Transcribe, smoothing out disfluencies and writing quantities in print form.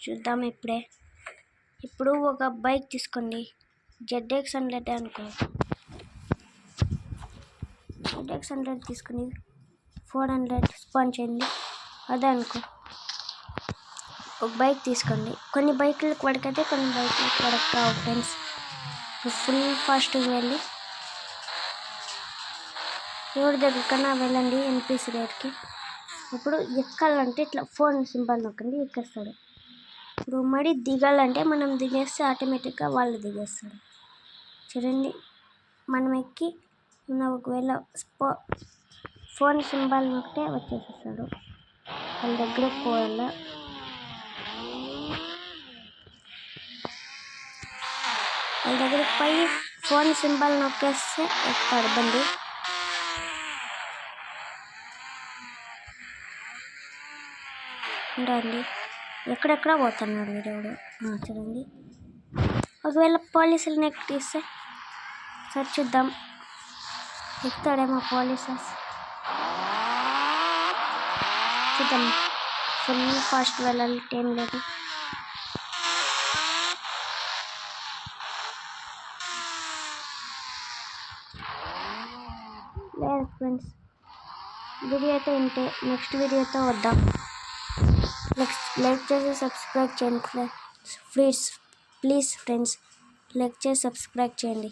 చూద్దాం ఇప్పుడు ఒక బైక్ తీసుకోండి. ZX100 అనుకో. ZX100 తీసుకుని 400 స్పాన్ చేయండి. అదే అనుకో. ఒక బైక్ తీసుకోండి. కొన్ని బైకులకు పడకైతే కొన్ని బైకులకు పడకావు ఫ్రెండ్స్. ఫుల్ ఫాస్ట్గా వెళ్ళి ఎవరి దగ్గరకన్నా వెళ్ళండి NPC దగ్గరికి. ఇప్పుడు ఎక్కాలంటే ఇట్లా ఫోన్ సింబల్ నొక్కండి, ఎక్కేస్తాడు. ఇప్పుడు మరి దిగాలంటే మనం దిగేస్తే ఆటోమేటిక్గా వాళ్ళు దిగేస్తారు. చూడండి, మనం ఎక్కి ఒకవేళ ఫోన్ సింబల్ నొక్కితే వచ్చేసేస్తాడు. వాళ్ళ దగ్గరకు పోవాలా. వాళ్ళ దగ్గరికి పోయి ఫోన్ సింబల్ నొక్కేస్తే ఎక్కుతాడు బండి. చూడండి, ఎక్కడెక్కడ పోతున్నాడు వీడెవడు. చూడండి, ఒకవేళ పోలీసులను ఎక్కిస్తే సరే చూద్దాం, ఎక్కుతాడేమో పోలీసెస్. చూద్దాం, ఫుల్ ఫాస్ట్ వెళ్ళాలి, టైం లేదు. లేదు ఫ్రెండ్స్, వీడియో అయితే ఇంతే. నెక్స్ట్ వీడియోతో వద్దాం. లైక్ చేసి సబ్స్క్రైబ్ చేయండి ప్లీజ్ ఫ్రెండ్స్. లైక్ చేసి సబ్స్క్రైబ్ చేయండి.